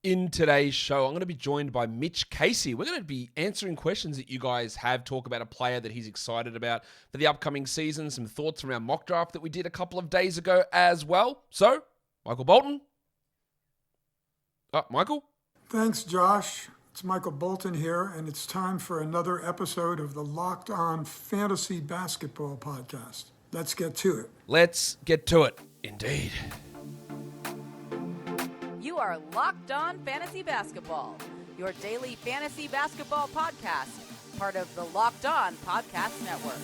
In today's show, I'm going to be joined by Mitch Casey. We're going to be answering questions that you guys have, talk about a player that he's excited about for the upcoming season, some thoughts around mock draft that we did a couple of days ago as well. So, Michael Bolton. Michael? Thanks, Josh. It's Michael Bolton here, and it's time for another episode of the Locked On Fantasy Basketball Podcast. Let's get to it. Let's get to it, indeed. You are Locked On Fantasy Basketball, your daily fantasy basketball podcast, part of the Locked On Podcast Network.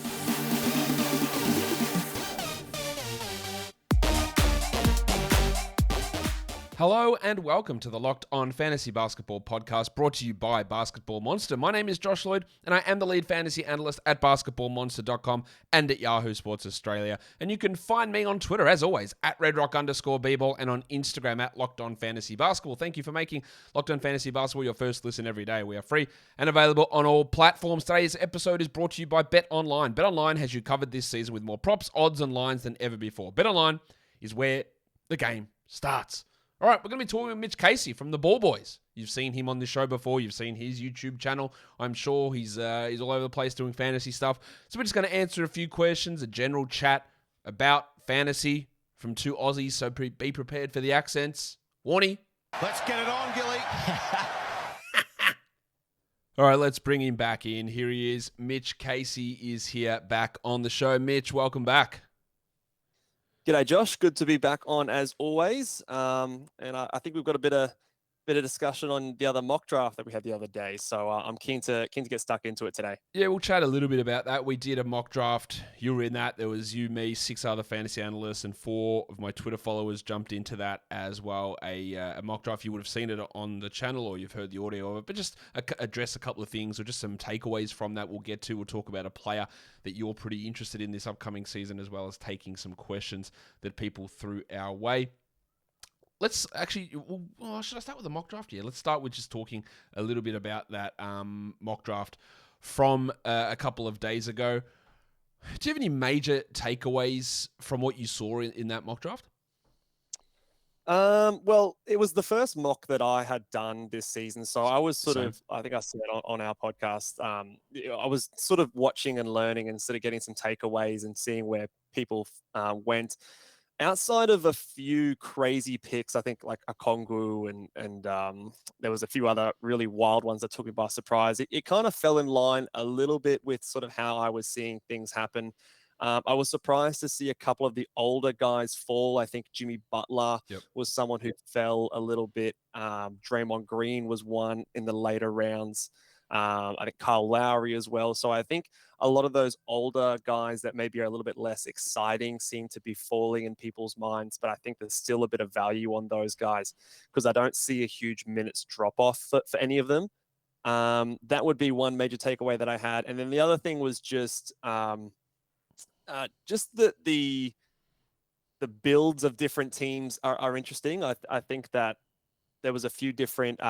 Hello and welcome to the Locked On Fantasy Basketball Podcast, brought to you by Basketball Monster. My name is Josh Lloyd, and I am the lead fantasy analyst at basketballmonster.com and at Yahoo Sports Australia. And you can find me on Twitter, as always, at redrock_bball, and on Instagram at Locked On Fantasy Basketball. Thank you for making Locked On Fantasy Basketball your first listen every day. We are free and available on all platforms. Today's episode is brought to you by BetOnline. BetOnline has you covered this season with more props, odds, and lines than ever before. BetOnline is where the game starts. All right, we're going to be talking with Mitch Casey from the Ball Boys. You've seen him on the show before. You've seen his YouTube channel. I'm sure he's all over the place doing fantasy stuff. So we're just going to answer a few questions, a general chat about fantasy from two Aussies. So be prepared for the accents. Warnie. Let's get it on, Gilly. All right, let's bring him back in. Here he is. Mitch Casey is here back on the show. Mitch, welcome back. G'day, Josh. Good to be back on as always. And I think we've got a bit of discussion on the other mock draft that we had the other day. So I'm keen to get stuck into it today. Yeah, we'll chat a little bit about that. We did a mock draft. You were in that. There was you, me, 6 other fantasy analysts, and 4 of my Twitter followers jumped into that as well. A mock draft. You would have seen it on the channel or you've heard the audio of it. But just address a couple of things or just some takeaways from that we'll get to. We'll talk about a player that you're pretty interested in this upcoming season, as well as taking some questions that people threw our way. Let's actually, should I start with the mock draft? Yeah, let's start with just talking a little bit about that mock draft from a couple of days ago. Do you have any major takeaways from what you saw in that mock draft? Well, it was the first mock that I had done this season. So I was I think I said on our podcast, I was sort of watching and learning and sort of getting some takeaways and seeing where people went. Outside of a few crazy picks, I think like a Kongu and there was a few other really wild ones that took me by surprise. It kind of fell in line a little bit with sort of how I was seeing things happen. I was surprised to see a couple of the older guys fall. I think Jimmy Butler was someone who fell a little bit. Draymond Green was one in the later rounds. I think Kyle Lowry as well. So I think a lot of those older guys that maybe are a little bit less exciting seem to be falling in people's minds. But I think there's still a bit of value on those guys because I don't see a huge minutes drop off for any of them. That would be one major takeaway that I had. And then the other thing was just the builds of different teams are interesting. I think that there was a few different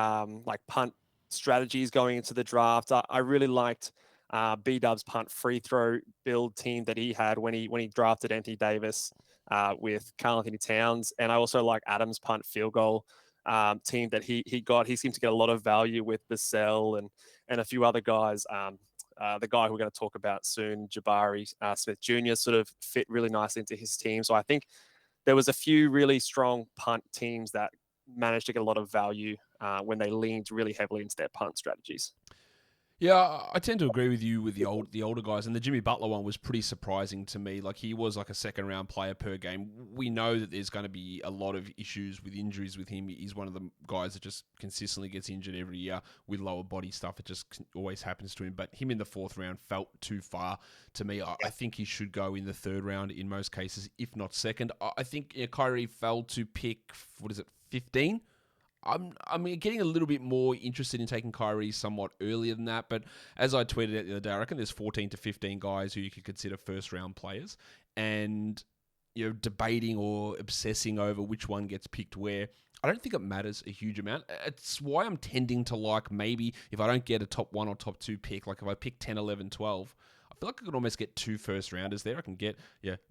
like punt strategies going into the draft. I really liked B-Dub's punt free throw build team that he had when he drafted Anthony Davis with Karl Anthony Towns, and I also like Adams' punt field goal team that he got. He seemed to get a lot of value with Vassell and a few other guys. The guy who we're going to talk about soon, Jabari Smith Jr, sort of fit really nicely into his team. So I think there was a few really strong punt teams that managed to get a lot of value when they leaned really heavily into their punt strategies. Yeah, I tend to agree with you with the older guys, and the Jimmy Butler one was pretty surprising to me. Like, he was like a second-round player per game. We know that there's going to be a lot of issues with injuries with him. He's one of the guys that just consistently gets injured every year with lower body stuff. It just always happens to him. But him in the 4th round felt too far to me. I think he should go in the 3rd round in most cases, if not 2nd. I think Kyrie fell to pick, 15? I'm getting a little bit more interested in taking Kyrie somewhat earlier than that, but as I tweeted out the other day, I reckon there's 14 to 15 guys who you could consider first-round players, and debating or obsessing over which one gets picked where, I don't think it matters a huge amount. It's why I'm tending to like, maybe if I don't get a top 1 or top 2 pick, like if I pick 10, 11, 12, I feel like I could almost get 2 first-rounders there. I can get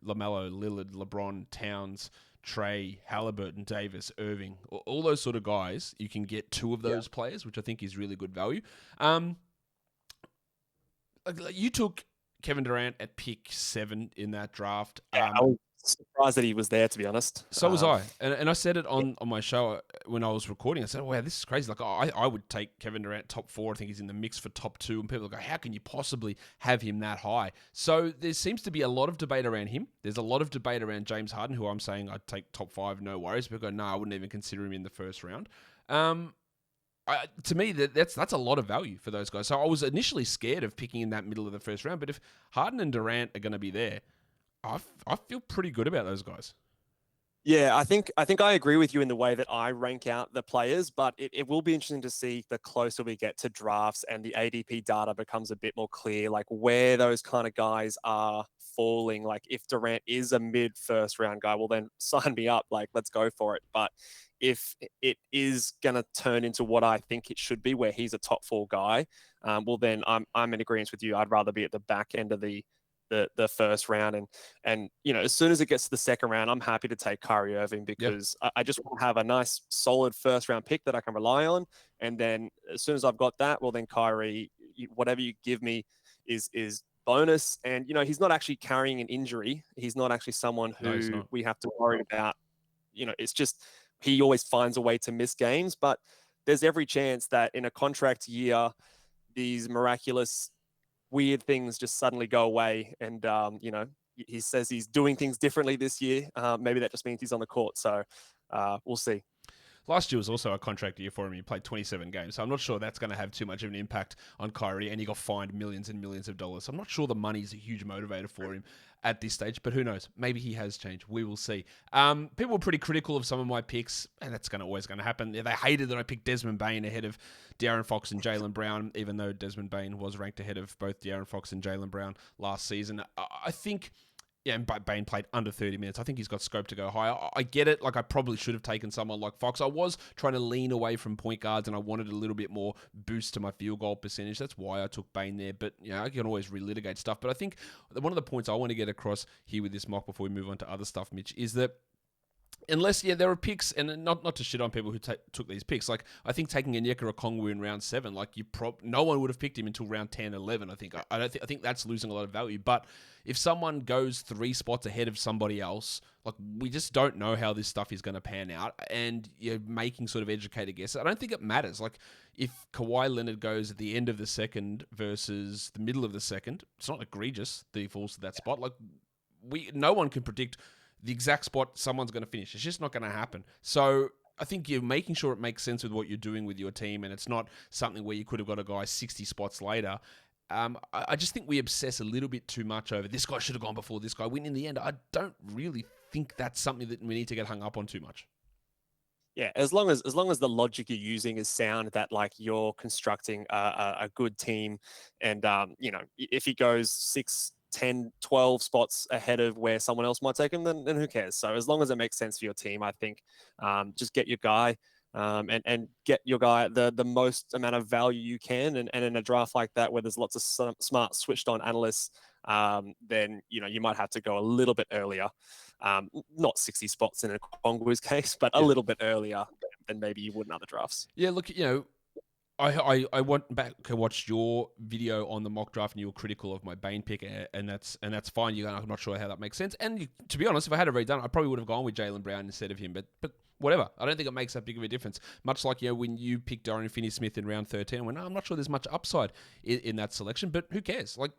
LaMelo, Lillard, LeBron, Towns, Trey, Halliburton, Davis, Irving, all those sort of guys, you can get 2 of those players, which I think is really good value. You took Kevin Durant at pick 7 in that draft. I was surprised that he was there, to be honest. So was I. And I said it on my show when I was recording. I said, wow, this is crazy. Like, I would take Kevin Durant top 4. I think he's in the mix for top 2. And people go, how can you possibly have him that high? So there seems to be a lot of debate around him. There's a lot of debate around James Harden, who I'm saying I'd take top 5, no worries. People go, no, I wouldn't even consider him in the first round. To me, that's a lot of value for those guys. So I was initially scared of picking in that middle of the first round, but if Harden and Durant are going to be there, I feel pretty good about those guys. Yeah, I think I agree with you in the way that I rank out the players, but it will be interesting to see the closer we get to drafts and the ADP data becomes a bit more clear, like where those kind of guys are falling. Like if Durant is a mid first round guy, well then sign me up, like let's go for it. But if it is going to turn into what I think it should be, where he's a top 4 guy, well then I'm in agreement with you. I'd rather be at the back end of the first round, and as soon as it gets to the second round, I'm happy to take Kyrie Irving because I just want to have a nice solid first round pick that I can rely on, and then as soon as I've got that, well then Kyrie, whatever you give me is bonus. And he's not actually carrying an injury. He's not actually someone who we have to worry about. It's just he always finds a way to miss games, but there's every chance that in a contract year, these miraculous weird things just suddenly go away. And, he says he's doing things differently this year. Maybe that just means he's on the court. So we'll see. Last year was also a contract year for him. He played 27 games. So I'm not sure that's going to have too much of an impact on Kyrie. And he got fined millions and millions of dollars. So I'm not sure the money's a huge motivator for him at this stage. But who knows? Maybe he has changed. We will see. People were pretty critical of some of my picks. And that's always going to happen. They hated that I picked Desmond Bane ahead of De'Aaron Fox and Jaylen Brown, even though Desmond Bane was ranked ahead of both De'Aaron Fox and Jaylen Brown last season. I think... Yeah, and Bane played under 30 minutes. I think he's got scope to go higher. I get it. Like, I probably should have taken someone like Fox. I was trying to lean away from point guards, and I wanted a little bit more boost to my field goal percentage. That's why I took Bane there. But, I can always relitigate stuff. But I think one of the points I want to get across here with this mock before we move on to other stuff, Mitch, is that unless, there are picks, and not to shit on people who took these picks. Like, I think taking Onyeka Okongwu in round 7, like, no one would have picked him until round 10, 11, I think. I think that's losing a lot of value. But if someone goes 3 spots ahead of somebody else, like, we just don't know how this stuff is going to pan out, and you're making sort of educated guesses. I don't think it matters. Like, if Kawhi Leonard goes at the end of the second versus the middle of the second, it's not egregious that he falls to that spot. Like, no one can predict the exact spot someone's going to finish. It's just not going to happen. So I think you're making sure it makes sense with what you're doing with your team, and it's not something where you could have got a guy 60 spots later. I just think we obsess a little bit too much over this guy should have gone before this guy. When in the end, I don't really think that's something that we need to get hung up on too much. Yeah, as long as the logic you're using is sound, that like you're constructing a good team, and if he goes 6, 10, 12 spots ahead of where someone else might take him, then who cares? So as long as it makes sense for your team, I think just get your guy and get your guy the most amount of value you can. And in a draft like that, where there's lots of smart switched on analysts, then you might have to go a little bit earlier. Not 60 spots in a Okongwu's case, but a little bit earlier than maybe you would in other drafts. Yeah, look, I went back and watched your video on the mock draft, and you were critical of my Bane pick, and that's fine. I'm not sure how that makes sense. And to be honest, if I had it redone, I probably would have gone with Jaylen Brown instead of him. But whatever, I don't think it makes that big of a difference. Much like when you picked Dorian Finney-Smith in round 13, I went, I'm not sure there's much upside in that selection, but who cares? Like,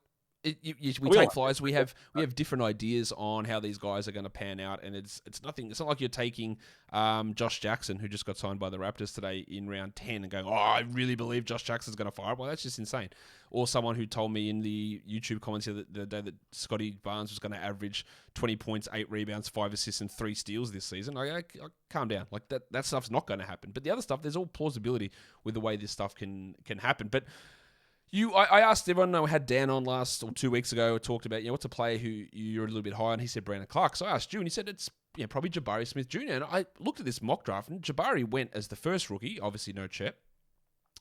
we take flies. We have different ideas on how these guys are going to pan out, and it's nothing. It's not like you're taking Josh Jackson, who just got signed by the Raptors today, in round 10, and going, I really believe Josh Jackson's going to fire up. Well, that's just insane. Or someone who told me in the YouTube comments the day that Scotty Barnes was going to average 20 points, 8 rebounds, 5 assists, and 3 steals this season. I calm down. Like that stuff's not going to happen. But the other stuff, there's all plausibility with the way this stuff can happen. But I asked everyone, I had Dan on 2 weeks ago, talked about, what's a player who you're a little bit high on? He said Brandon Clark. So I asked you, and he said it's probably Jabari Smith Jr. And I looked at this mock draft, and Jabari went as the first rookie, obviously no Chet.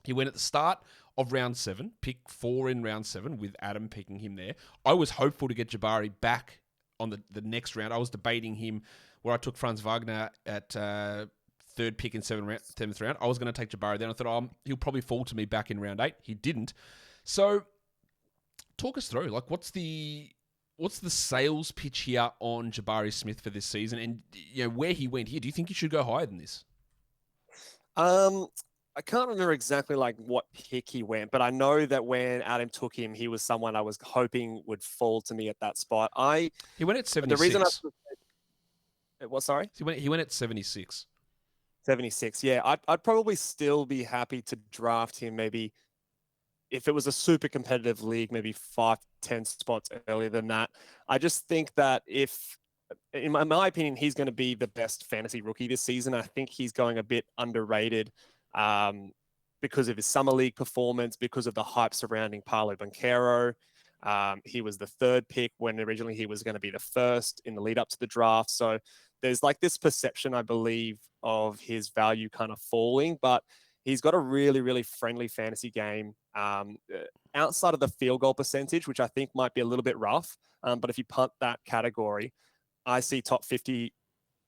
He went at the start of round 7, pick 4 in round 7, with Adam picking him there. I was hopeful to get Jabari back on the next round. I was debating him where I took Franz Wagner at third pick in seventh round. I was going to take Jabari then. I thought, he'll probably fall to me back in round 8. He didn't. So talk us through, like, what's the sales pitch here on Jabari Smith for this season, and where he went here? Do you think he should go higher than this? I can't remember exactly like what pick he went, but I know that when Adam took him, he was someone I was hoping would fall to me at that spot. He went at 76. The reason what? Sorry, he went at 76. 76. Yeah, I'd probably still be happy to draft him. Maybe if it was a super competitive league, maybe 5-10 spots earlier than that. I just think that in my opinion, he's going to be the best fantasy rookie this season. I think he's going a bit underrated because of his summer league performance, because of the hype surrounding Paolo Banchero. He was the 3rd pick when originally he was going to be the 1st in the lead up to the draft. So there's like this perception, I believe, of his value kind of falling, but he's got a really, really friendly fantasy game outside of the field goal percentage, which I think might be a little bit rough. But if you punt that category, I see top 50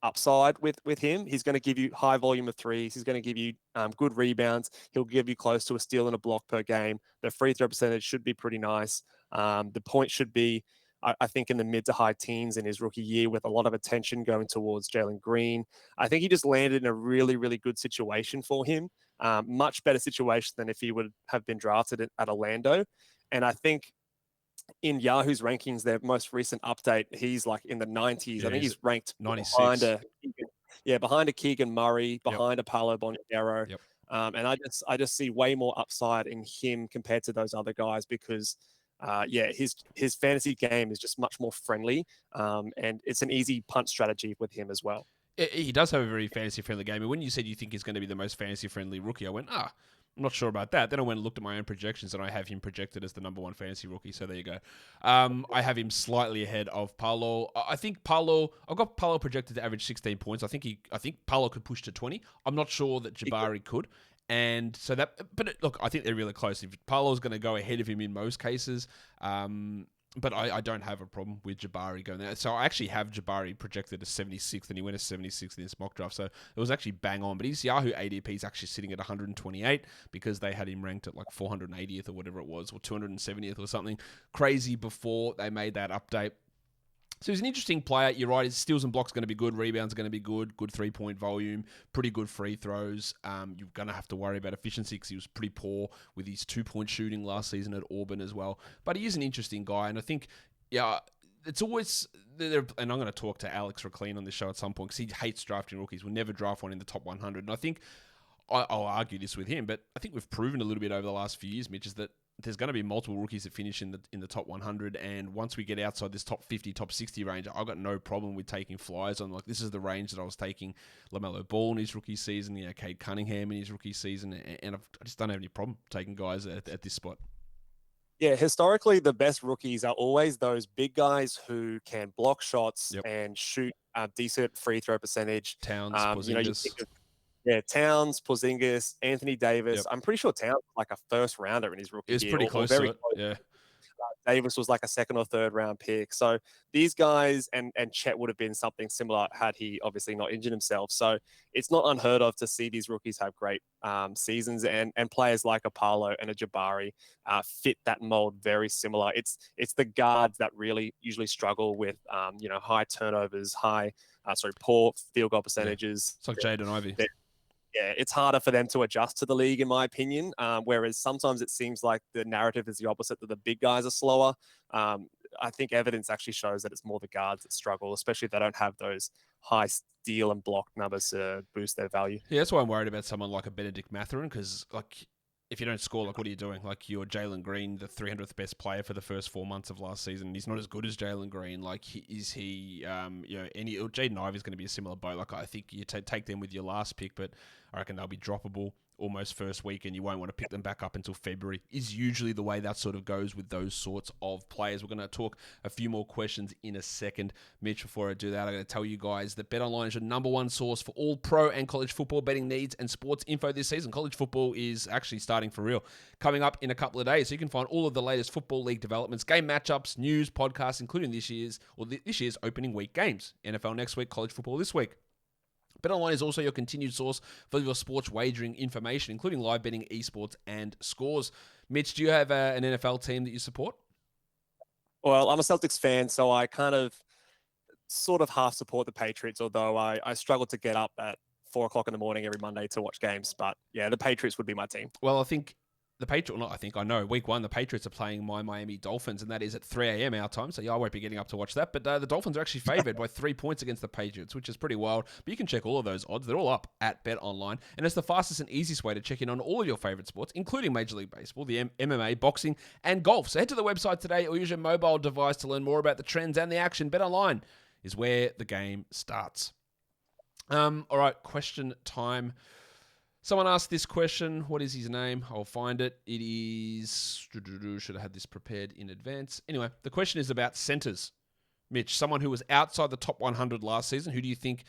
upside with him. He's going to give you high volume of threes. He's going to give you good rebounds. He'll give you close to a steal and a block per game. The free throw percentage should be pretty nice. The point should be, I think, in the mid to high teens in his rookie year, with a lot of attention going towards Jalen Green. I think he just landed in a really, really good situation for him. Much better situation than if he would have been drafted at Orlando. And I think in Yahoo's rankings, their most recent update, he's like in the 90s. Yeah, I think he's ranked 96. behind a Keegan Murray, behind a Paolo Banchero. Yep. And I just see way more upside in him compared to those other guys because his fantasy game is just much more friendly, and it's an easy punt strategy with him as well. He does have a very fantasy-friendly game. And when you said you think he's going to be the most fantasy-friendly rookie, I went, I'm not sure about that. Then I went and looked at my own projections, and I have him projected as the number 1 fantasy rookie. So there you go. I have him slightly ahead of Paolo. I've got Paolo projected to average 16 points. I think Paolo could push to 20. I'm not sure that Jabari could. And so look, I think they're really close. If Paolo's going to go ahead of him in most cases, but I don't have a problem with Jabari going there. So I actually have Jabari projected as 76th, and he went as 76th in this mock draft. So it was actually bang on. But his Yahoo ADP is actually sitting at 128 because they had him ranked at like 480th or whatever it was, or 270th or something crazy before they made that update. So he's an interesting player. You're right. His steals and blocks are going to be good. Rebounds are going to be good. Good 3-point volume. Pretty good free throws. You're going to have to worry about efficiency because he was pretty poor with his 2-point shooting last season at Auburn as well. But he is an interesting guy. And I think, it's always... And I'm going to talk to Alex Reclean on this show at some point because he hates drafting rookies. We'll never draft one in the top 100. And I think I'll argue this with him, but I think we've proven a little bit over the last few years, Mitch, is that there's going to be multiple rookies that finish in the top 100, and once we get outside this top 50, top 60 range, I've got no problem with taking flyers on. Like, this is the range that I was taking LaMelo Ball in his rookie season, Cade Cunningham in his rookie season, and I just don't have any problem taking guys at this spot. Yeah, historically, the best rookies are always those big guys who can block shots and shoot decent free throw percentage. Towns, Porzingis. Towns, Porzingis, Anthony Davis. Yep. I'm pretty sure Towns was like a first rounder in his rookie year. It's pretty close to it. Yeah. Davis was like a 2nd or 3rd round pick. So these guys and Chet would have been something similar had he obviously not injured himself. So it's not unheard of to see these rookies have great seasons, and players like a Paolo and a Jabari fit that mold very similar. It's the guards that really usually struggle with high turnovers, poor field goal percentages. It's like Jaden Ivey. It's harder for them to adjust to the league, in my opinion. Whereas sometimes it seems like the narrative is the opposite, that the big guys are slower. I think evidence actually shows that it's more the guards that struggle, especially if they don't have those high steal and block numbers to boost their value. Yeah, that's why I'm worried about someone like a Benedict Mathurin, because if you don't score, what are you doing? You're Jalen Green, the 300th best player for the first 4 months of last season. He's not as good as Jalen Green. Is he? Jaden Ivey is going to be a similar boat. I think you take them with your last pick, but I reckon they'll be droppable almost first week, and you won't want to pick them back up until February, is usually the way that sort of goes with those sorts of players. We're going to talk a few more questions in a second. Mitch, before I do that, I'm going to tell you guys that BetOnline is your number one source for all pro and college football betting needs and sports info this season. College football is actually starting for real, coming up in a couple of days, so you can find all of the latest football league developments, game matchups, news, podcasts, including this year's opening week games. NFL next week, college football this week. BetOnline is also your continued source for your sports wagering information, including live betting, esports, and scores. Mitch, do you have an NFL team that you support? Well, I'm a Celtics fan, so I sort of half support the Patriots, although I struggle to get up at 4 o'clock in the morning every Monday to watch games. But yeah, the Patriots would be my team. Well, I know week 1, the Patriots are playing my Miami Dolphins, and that is at 3 a.m. our time. So yeah, I won't be getting up to watch that. But the Dolphins are actually favored by 3 points against the Patriots, which is pretty wild. But you can check all of those odds. They're all up at BetOnline. And it's the fastest and easiest way to check in on all of your favorite sports, including Major League Baseball, the MMA, boxing, and golf. So head to the website today or use your mobile device to learn more about the trends and the action. BetOnline is where the game starts. All right, question time. Someone asked this question. What is his name? I'll find it. It is... Should have had this prepared in advance. Anyway, the question is about centers. Mitch, someone who was outside the top 100 last season. Who do you think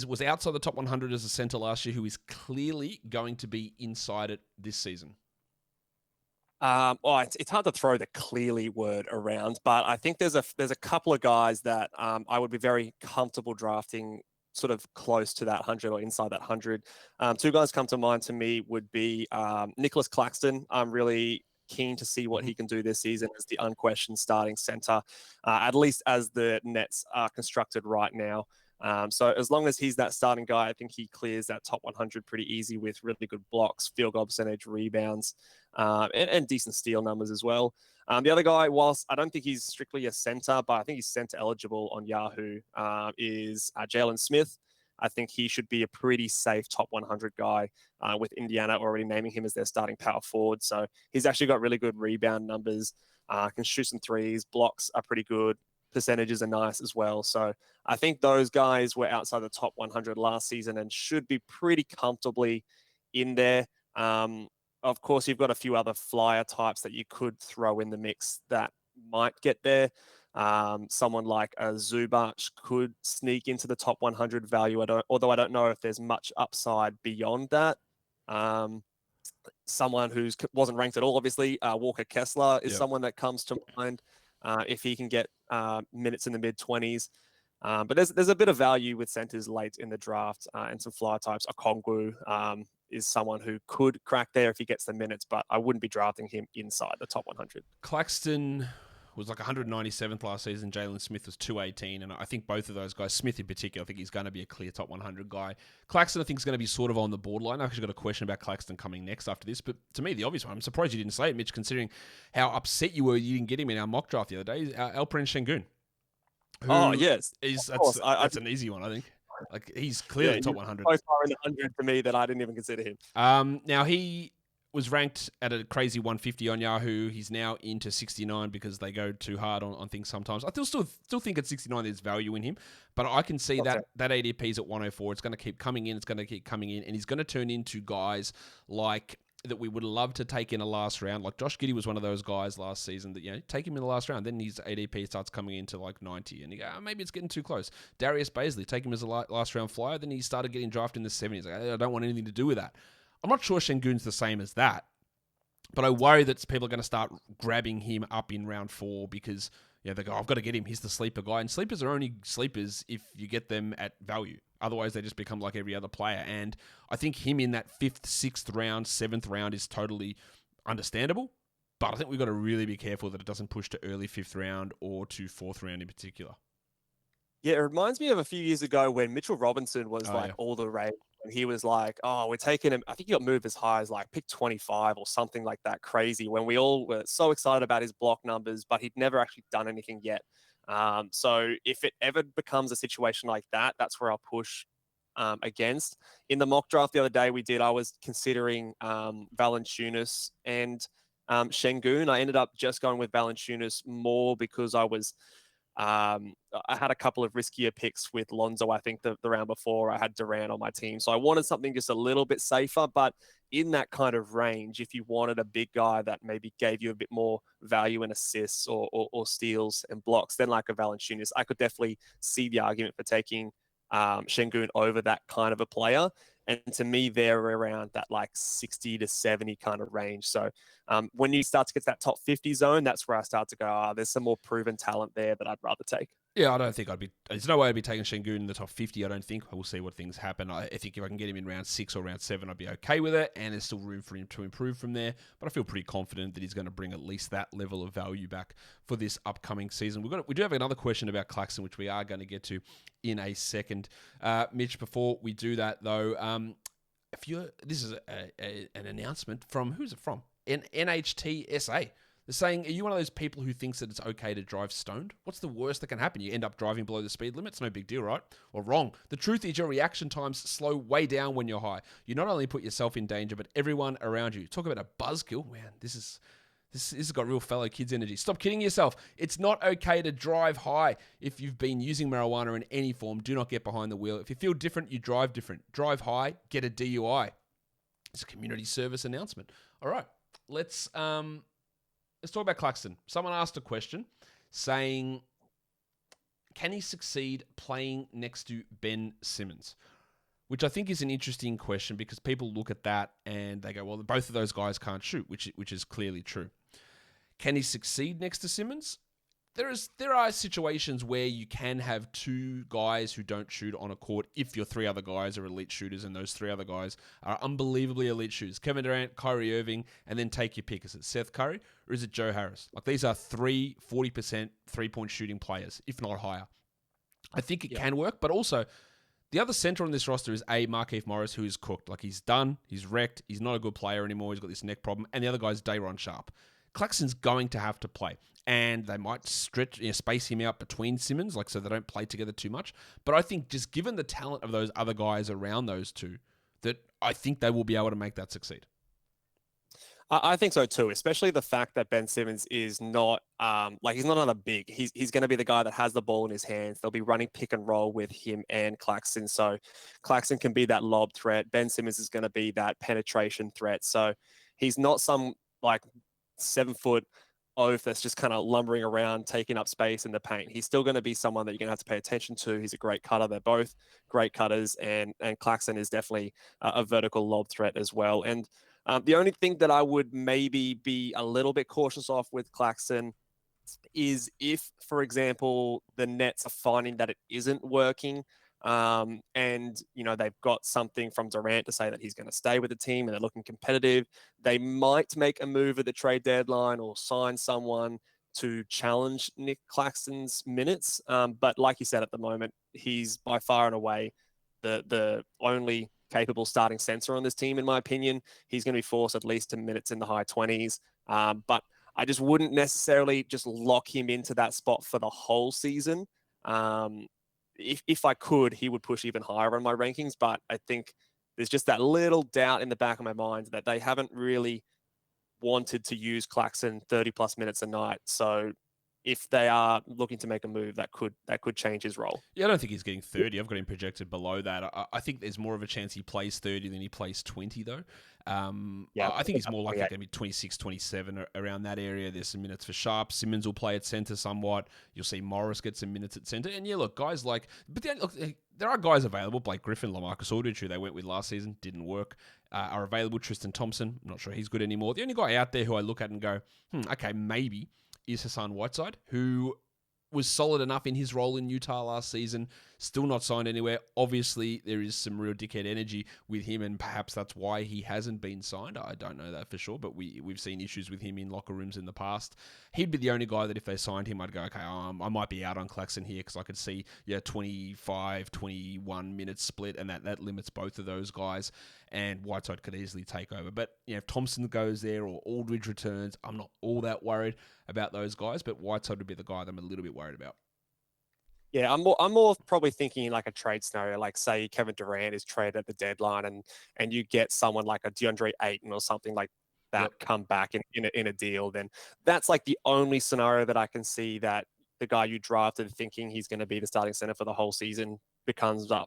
was outside the top 100 as a center last year, who is clearly going to be inside it this season? It's hard to throw the clearly word around, but I think there's a couple of guys that I would be very comfortable drafting sort of close to that 100 or inside that 100. 2 guys come to mind to me would be Nicholas Claxton. I'm really keen to see what he can do this season as the unquestioned starting center, at least as the Nets are constructed right now. So as long as he's that starting guy, I think he clears that top 100 pretty easy with really good blocks, field goal percentage, rebounds, and decent steal numbers as well. The other guy, whilst I don't think he's strictly a center, but I think he's center eligible on Yahoo, is Jalen Smith. I think he should be a pretty safe top 100 guy, with Indiana already naming him as their starting power forward. So he's actually got really good rebound numbers, can shoot some threes, blocks are pretty good, percentages are nice as well. So I think those guys were outside the top 100 last season and should be pretty comfortably in there. Of course, you've got a few other flyer types that you could throw in the mix that might get there. Someone like a Zubac could sneak into the top 100 value, although I don't know if there's much upside beyond that. Someone who wasn't ranked at all, obviously, Walker Kessler is someone that comes to mind if he can get minutes in the mid-20s. But there's a bit of value with centers late in the draft and some flyer types. Okongwu is someone who could crack there if he gets the minutes, but I wouldn't be drafting him inside the top 100. Claxton was like 197th last season. Jalen Smith was 218, and I think both of those guys, Smith in particular, I think he's going to be a clear top 100 guy. Claxton, I think, is going to be sort of on the borderline. I've actually got a question about Claxton coming next after this, but to me, the obvious one, I'm surprised you didn't say it, Mitch, considering how upset you were you didn't get him in our mock draft the other day, Alperen Sengun. Oh, yes. That's an easy one, I think. Like, he's clearly top 100. So far in the 100 to me that I didn't even consider him. Now, he was ranked at a crazy 150 on Yahoo. He's now into 69 because they go too hard on things sometimes. I still think at 69 there's value in him, but I can see that ADP's at 104. It's going to keep coming in. And he's going to turn into guys like that we would love to take in a last round. Like Josh Giddey was one of those guys last season that, take him in the last round. Then his ADP starts coming into like 90 and you go, maybe it's getting too close. Darius Baisley, take him as a last round flyer. Then he started getting drafted in the 70s. Like, I don't want anything to do with that. I'm not sure Sengun's the same as that, but I worry that people are going to start grabbing him up in round 4 because they go, I've got to get him. He's the sleeper guy. And sleepers are only sleepers if you get them at value. Otherwise, they just become like every other player. And I think him in that 5th, 6th round, 7th round is totally understandable. But I think we've got to really be careful that it doesn't push to early 5th round or to 4th round in particular. Yeah, it reminds me of a few years ago when Mitchell Robinson was all the rage. And he was like, we're taking him. I think he got moved as high as like pick 25 or something like that crazy when we all were so excited about his block numbers, but he'd never actually done anything yet. So if it ever becomes a situation like that, that's where I'll push against. In the mock draft the other day I was considering Valanciunas and Sengun. I ended up just going with Valanciunas more because I was I had a couple of riskier picks with Lonzo. I think the round before I had Durant on my team. So I wanted something just a little bit safer, but in that kind of range, if you wanted a big guy that maybe gave you a bit more value in assists or steals and blocks, then like a Valanciunas, I could definitely see the argument for taking Şengün over that kind of a player. And to me, they're around that like 60 to 70 kind of range. So when you start to get to that top 50 zone, that's where I start to go, there's some more proven talent there that I'd rather take. Yeah, I don't think there's no way I'd be taking Şengün in the top 50, I don't think. We'll see what things happen. I think if I can get him in round 6 or round 7, I'd be okay with it, and there's still room for him to improve from there. But I feel pretty confident that he's going to bring at least that level of value back for this upcoming season. We do have another question about Claxton, which we are going to get to in a second. Mitch, before we do that, though, this is an announcement from, who's it from? NHTSA. They're saying, are you one of those people who thinks that it's okay to drive stoned? What's the worst that can happen? You end up driving below the speed limit. It's no big deal, right? Or wrong. The truth is your reaction times slow way down when you're high. You not only put yourself in danger, but everyone around you. Talk about a buzzkill. Man, this has got real fellow kids energy. Stop kidding yourself. It's not okay to drive high. If you've been using marijuana in any form, do not get behind the wheel. If you feel different, you drive different. Drive high, get a DUI. It's a community service announcement. All right, let's talk about Claxton. Someone asked a question saying, can he succeed playing next to Ben Simmons? Which I think is an interesting question because people look at that and they go, well, both of those guys can't shoot, which is clearly true. Can he succeed next to Simmons? There are situations where you can have two guys who don't shoot on a court if your three other guys are elite shooters and those three other guys are unbelievably elite shooters. Kevin Durant, Kyrie Irving, and then take your pick. Is it Seth Curry or is it Joe Harris? Like these are 40% three-point shooting players, if not higher. I think it can work, but also the other center on this roster is Markieff Morris, who is cooked. Like he's done, he's wrecked, he's not a good player anymore, he's got this neck problem, and the other guy is Day'Ron Sharpe. Claxton's going to have to play, and they might space him out between Simmons, so they don't play together too much. But I think just given the talent of those other guys around those two, that I think they will be able to make that succeed. I think so too, especially the fact that Ben Simmons is not he's not another big. He's going to be the guy that has the ball in his hands. They'll be running pick and roll with him and Claxton. So Claxton can be that lob threat. Ben Simmons is going to be that penetration threat. So he's not some 7-foot oaf that's just kind of lumbering around, taking up space in the paint. He's still going to be someone that you're going to have to pay attention to. He's a great cutter. They're both great cutters, and Claxton is definitely a vertical lob threat as well. And the only thing that I would maybe be a little bit cautious of with Claxton is if, for example, the Nets are finding that it isn't working, and they've got something from Durant to say that he's going to stay with the team and they're looking competitive, they might make a move at the trade deadline or sign someone to challenge Nick Claxton's minutes. But like you said, at the moment, he's by far and away the only capable starting center on this team, in my opinion. He's going to be forced at least to minutes in the high 20s. But I just wouldn't necessarily just lock him into that spot for the whole season. If I could, he would push even higher on my rankings, but I think there's just that little doubt in the back of my mind that they haven't really wanted to use Claxton 30 plus minutes a night. So if they are looking to make a move, that could change his role. Yeah, I don't think he's getting 30. I've got him projected below that. I think there's more of a chance he plays 30 than he plays 20, though. I think he's more likely going to be 26, 27, around that area. There's some minutes for Sharpe. Simmons will play at center somewhat. You'll see Morris get some minutes at center. And yeah, look, guys there are guys available. Blake Griffin, LaMarcus Aldridge, who they went with last season, didn't work, are available. Tristan Thompson, I'm not sure he's good anymore. The only guy out there who I look at and go, okay, maybe, is Hassan Whiteside, who was solid enough in his role in Utah last season, still not signed anywhere. Obviously, there is some real dickhead energy with him, and perhaps that's why he hasn't been signed. I don't know that for sure, but we've seen issues with him in locker rooms in the past. He'd be the only guy that if they signed him, I'd go, okay, I might be out on Claxton here because I could see 25, 21 minutes split, and that limits both of those guys, and Whiteside could easily take over. But if Thompson goes there or Aldridge returns, I'm not all that worried about those guys, but Whiteside would be the guy that I'm a little bit worried about. Yeah, I'm more probably thinking like a trade scenario, like say Kevin Durant is traded at the deadline and you get someone like a DeAndre Ayton or something like that come back in a deal, then that's like the only scenario that I can see that the guy you drafted thinking he's going to be the starting center for the whole season becomes a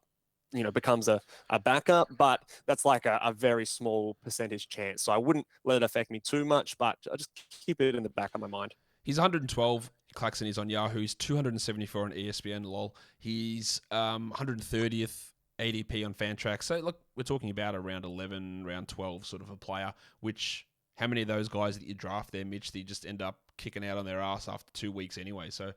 backup, but that's like a very small percentage chance. So I wouldn't let it affect me too much, but I just keep it in the back of my mind. He's 112. Claxon is on Yahoo. He's 274 on ESPN. Lol. He's 130th ADP on Fantrax. So look, we're talking about around 11, round 12 sort of a player. Which how many of those guys that you draft there, Mitch, that you just end up kicking out on their ass after 2 weeks anyway? So.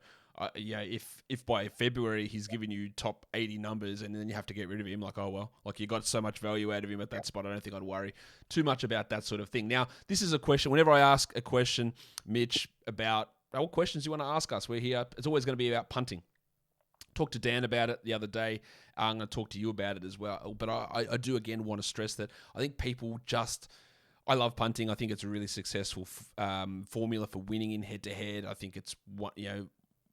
If by February he's giving you top 80 numbers and then you have to get rid of him, like, oh, well, like you got so much value out of him at that spot, I don't think I'd worry too much about that sort of thing. Now, this is a question, whenever I ask a question, Mitch, about what questions you want to ask us, we're here, it's always going to be about punting. Talked to Dan about it the other day. I'm going to talk to you about it as well. But I do, again, want to stress that I think people I love punting. I think it's a really successful formula for winning in head-to-head. I think it's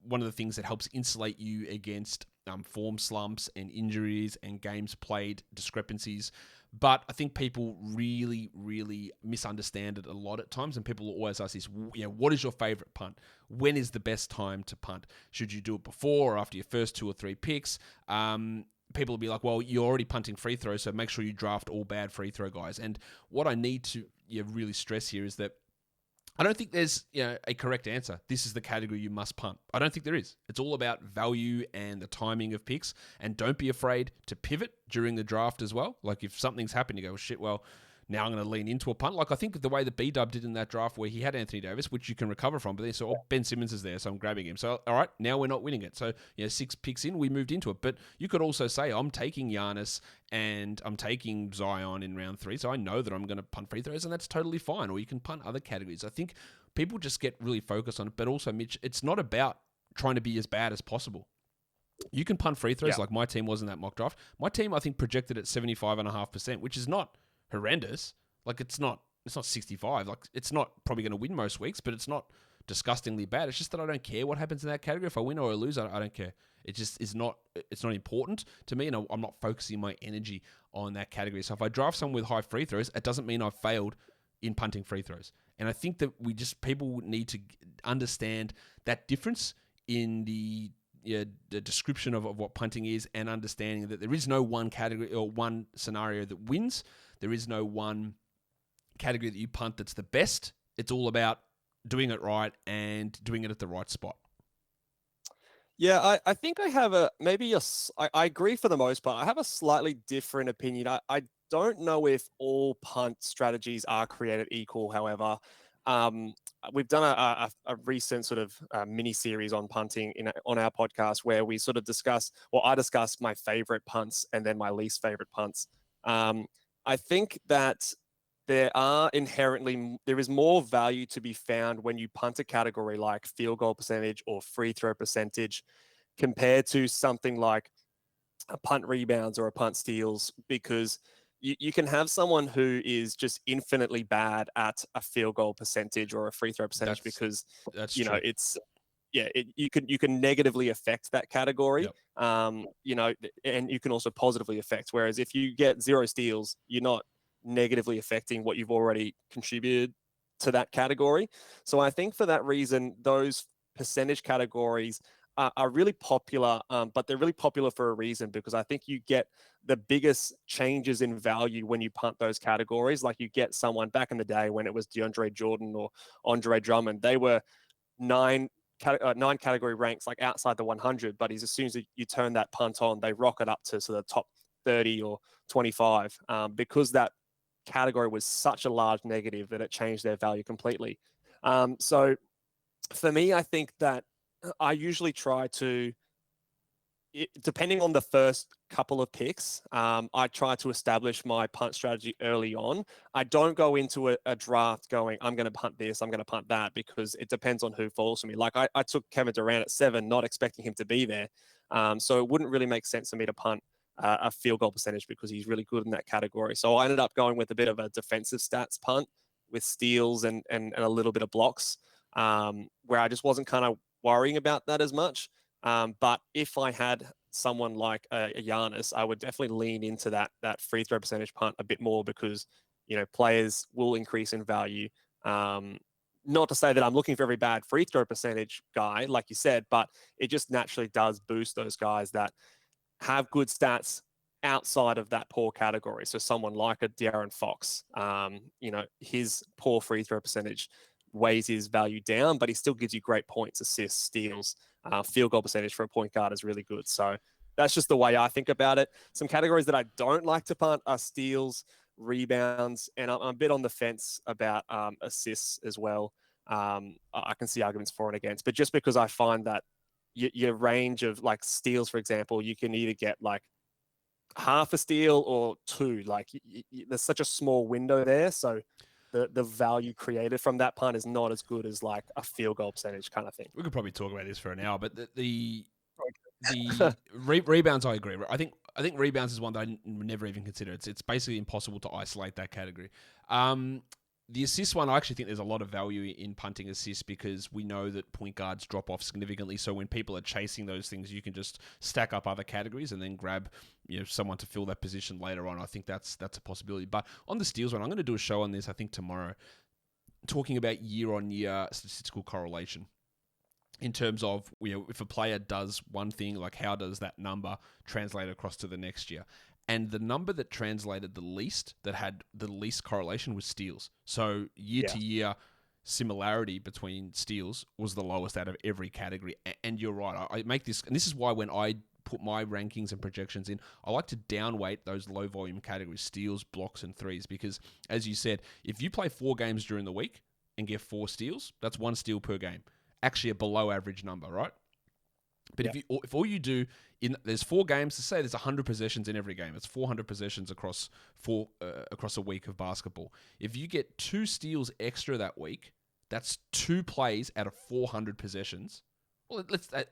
one of the things that helps insulate you against form slumps and injuries and games played discrepancies. But I think people really, really misunderstand it a lot at times. And people always ask this, what is your favorite punt? When is the best time to punt? Should you do it before or after your first 2 or 3 picks? People will be like, well, you're already punting free throws, so make sure you draft all bad free throw guys. And what I need to really stress here is that I don't think there's a correct answer. This is the category you must punt. I don't think there is. It's all about value and the timing of picks. And don't be afraid to pivot during the draft as well. Like if something's happened, you go, well, shit, well, now I'm going to lean into a punt. Like I think the way that B-Dub did in that draft where he had Anthony Davis, which you can recover from, but then so Ben Simmons is there, so I'm grabbing him. So, all right, now we're not winning it. So, 6 picks in, we moved into it. But you could also say, I'm taking Giannis and I'm taking Zion in round 3, so I know that I'm going to punt free throws, and that's totally fine. Or you can punt other categories. I think people just get really focused on it. But also, Mitch, it's not about trying to be as bad as possible. You can punt free throws like my team was in that mock draft. My team, I think, projected at 75.5%, which is not horrendous. Like it's not 65. Like it's not probably going to win most weeks, but it's not disgustingly bad. It's just that I don't care what happens in that category. If I win or I lose, I don't care. It just is not. It's not important to me, and I'm not focusing my energy on that category. So if I draft someone with high free throws, it doesn't mean I've failed in punting free throws. And I think that people need to understand that difference in the description of what punting is, and understanding that there is no one category or one scenario that wins. There is no one category that you punt that's the best. It's all about doing it right and doing it at the right spot. Yeah, I think I have I agree for the most part. I have a slightly different opinion. I don't know if all punt strategies are created equal, however. We've done a recent sort of mini series on punting on our podcast where we sort of I discussed my favorite punts and then my least favorite punts. I think that there is more value to be found when you punt a category like field goal percentage or free throw percentage compared to something like a punt rebounds or a punt steals, because you can have someone who is just infinitely bad at a field goal percentage or a free throw percentage because true. It's you can negatively affect that category. Yep. And you can also positively affect. Whereas if you get 0 steals, you're not negatively affecting what you've already contributed to that category. So I think for that reason, those percentage categories are really popular, but they're really popular for a reason, because I think you get the biggest changes in value when you punt those categories. Like you get someone back in the day when it was DeAndre Jordan or Andre Drummond, they were 9 category ranks like outside the 100, but as soon as you turn that punt on, they rocket up to sort of top 30 or 25 because that category was such a large negative that it changed their value completely. So for me, I think that I usually try to, depending on the first couple of picks, I try to establish my punt strategy early on. I don't go into a draft going, I'm going to punt this, I'm going to punt that, because it depends on who falls for me. Like I took Kevin Durant at 7, not expecting him to be there. So it wouldn't really make sense for me to punt a field goal percentage because he's really good in that category. So I ended up going with a bit of a defensive stats punt with steals and a little bit of blocks, where I just wasn't kind of worrying about that as much. But if I had someone like a Giannis, I would definitely lean into that free throw percentage punt a bit more, because players will increase in value not to say that I'm looking for every bad free throw percentage guy, like you said, but it just naturally does boost those guys that have good stats outside of that poor category. So someone like a De'Aaron Fox, his poor free throw percentage weighs his value down, but he still gives you great points, assists, steals, field goal percentage for a point guard is really good. So that's just the way I think about it. Some categories that I don't like to punt are steals, rebounds, and I'm a bit on the fence about assists as well. I can see arguments for and against, but just because I find that your range of like steals, for example, you can either get like half a steal or two. Like there's such a small window there, so the value created from that punt is not as good as like a field goal percentage kind of thing. We could probably talk about this for an hour, but the rebounds, I agree. I think rebounds is one that I never even consider. It's basically impossible to isolate that category. The assist one, I actually think there's a lot of value in punting assists because we know that point guards drop off significantly. So when people are chasing those things, you can just stack up other categories and then grab someone to fill that position later on. I think that's a possibility. But on the steals one, I'm going to do a show on this, I think, tomorrow, talking about year-on-year statistical correlation. In terms of, if a player does one thing, like how does that number translate across to the next year? And the number that translated the least, that had the least correlation, was steals. So year-to-year similarity between steals was the lowest out of every category. And you're right. I make this, and this is why when I put my rankings and projections in, I like to downweight those low-volume categories, steals, blocks, and threes. Because, as you said, if you play 4 games during the week and get 4 steals, that's 1 steal per game. Actually a below average number, right? But if all you do there's 4 games, to say there's 100 possessions in every game, it's 400 possessions across a week of basketball. If you get 2 steals extra that week, that's 2 plays out of 400 possessions. Well,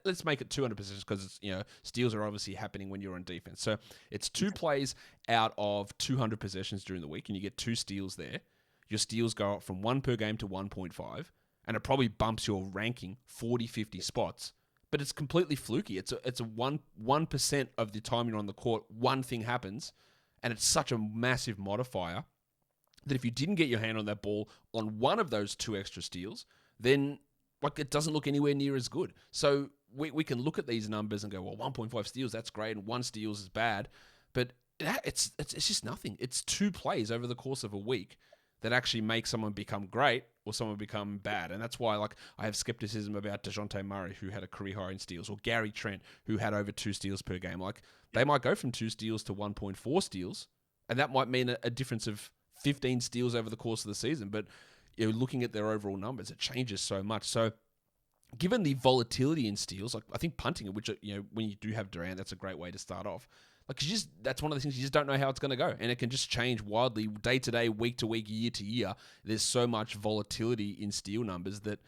let's make it 200 possessions because steals are obviously happening when you're on defense. So it's 2 plays out of 200 possessions during the week, and you get 2 steals there. Your steals go up from 1 per game to 1.5. And it probably bumps your ranking 40, 50 spots. But it's completely fluky. It's a 1% of the time you're on the court, one thing happens, and it's such a massive modifier that if you didn't get your hand on that ball on one of those 2 extra steals, then it doesn't look anywhere near as good. So we can look at these numbers and go, well, 1.5 steals, that's great, and 1 steals is bad. But it's just nothing. It's 2 plays over the course of a week that actually make someone become great or someone become bad. And that's why I have skepticism about DeJounte Murray, who had a career high in steals, or Gary Trent, who had over 2 steals per game. They might go from 2 steals to 1.4 steals, and that might mean a difference of 15 steals over the course of the season. But looking at their overall numbers, it changes so much. So given the volatility in steals, I think punting, which when you do have Durant, that's a great way to start off. That's one of the things you just don't know how it's going to go. And it can just change wildly day to day, week to week, year to year. There's so much volatility in steal numbers that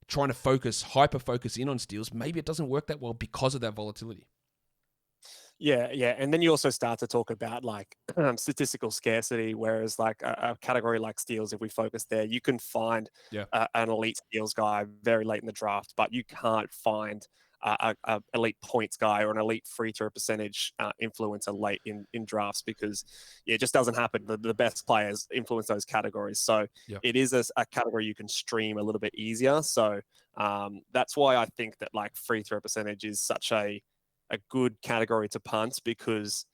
trying to hyper focus in on steals, maybe it doesn't work that well because of that volatility. Yeah. And then you also start to talk about statistical scarcity, whereas a category like steals, if we focus there, you can find an elite steals guy very late in the draft, but you can't find a elite points guy or an elite free throw percentage influencer late in drafts because it just doesn't happen. The best players influence those categories. So it is a category you can stream a little bit easier. So that's why I think that free throw percentage is such a good category to punt, because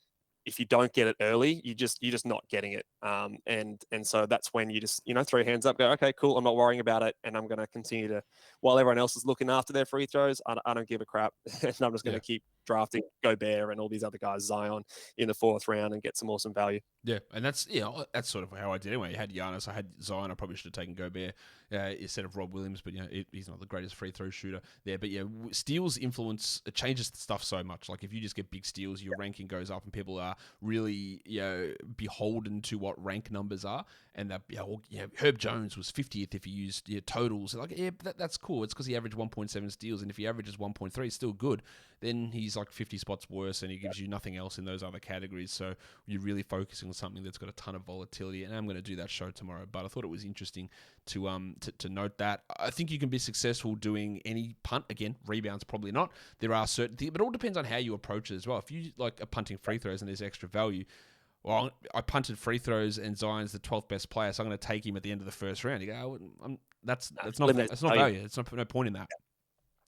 if you don't get it early, you're just not getting it. And so that's when you just, throw your hands up, go, okay, cool. I'm not worrying about it. And I'm going to continue to, while everyone else is looking after their free throws, I don't give a crap. And I'm just going to keep drafting Gobert and all these other guys, Zion, in the 4th round and get some awesome value. Yeah, and that's sort of how I did anyway. You had Giannis, I had Zion. I probably should have taken Gobert instead of Rob Williams, but he's not the greatest free throw shooter there. But steals influence, it changes stuff so much. If you just get big steals, your ranking goes up, and people are really beholden to what rank numbers are. And that Herb Jones was 50th if he used totals. That's cool. It's because he averaged 1.7 steals, and if he averages 1.3, it's still good. Then he's 50 spots worse, and he gives you nothing else in those other categories. So you're really focusing on something that's got a ton of volatility. And I'm going to do that show tomorrow. But I thought it was interesting to note that. I think you can be successful doing any punt. Again, rebounds probably not. There are certain things, but it all depends on how you approach it as well. If you are punting free throws and there's extra value, well, I punted free throws and Zion's the 12th best player, so I'm going to take him at the end of the first round. You go, that's not value. It's no point in that.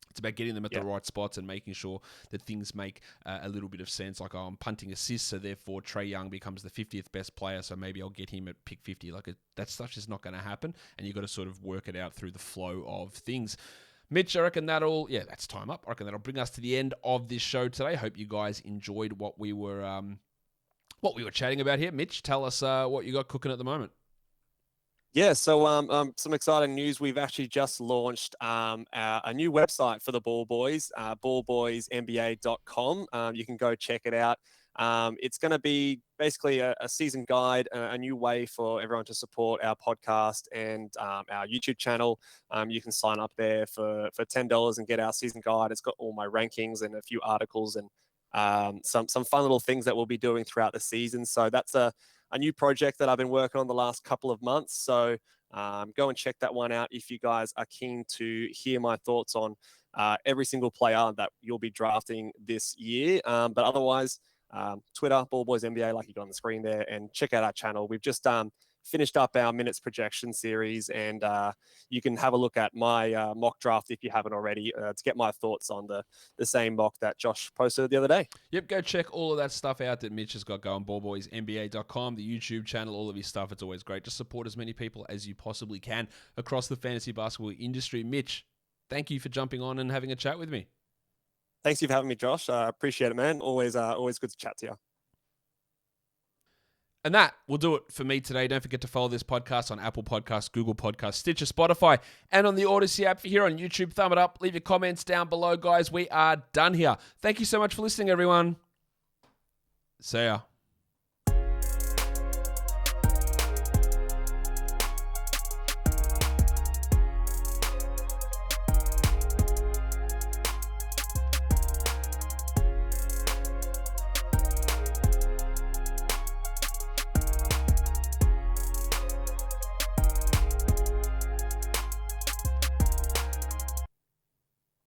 It's about getting them at the right spots and making sure that things make a little bit of sense. Like, I'm punting assists, so therefore Trae Young becomes the 50th best player, so maybe I'll get him at pick 50. That stuff's just not going to happen, and you've got to sort of work it out through the flow of things. Mitch, I reckon that's time up. I reckon that'll bring us to the end of this show today. Hope you guys enjoyed what we were chatting about here. Mitch, tell us what you got cooking at the moment. Yeah, so some exciting news. We've actually just launched a new website for the Ball Boys, ballboysnba.com. You can go check it out. It's going to be basically a season guide, a new way for everyone to support our podcast and our YouTube channel. You can sign up there for $10 and get our season guide. It's got all my rankings and a few articles and some fun little things that we'll be doing throughout the season. So that's a new project that I've been working on the last couple of months. So go and check that one out if you guys are keen to hear my thoughts on every single player that you'll be drafting this year. But otherwise, Twitter, Ball Boys NBA, like you got on the screen there, and check out our channel. We've just finished up our minutes projection series, and you can have a look at my mock draft if you haven't already to get my thoughts on the same mock that Josh posted the other day. Yep, go check all of that stuff out that Mitch has got going. ballboysnba.com, the YouTube channel, all of his stuff. It's always great. Just support as many people as you possibly can across the fantasy basketball industry. Mitch, thank you for jumping on and having a chat with me. Thanks for having me, Josh. I appreciate it, man. Always good to chat to you. And that will do it for me today. Don't forget to follow this podcast on Apple Podcasts, Google Podcasts, Stitcher, Spotify, and on the Odyssey app. If you're here on YouTube, thumb it up. Leave your comments down below, guys. We are done here. Thank you so much for listening, everyone. See ya.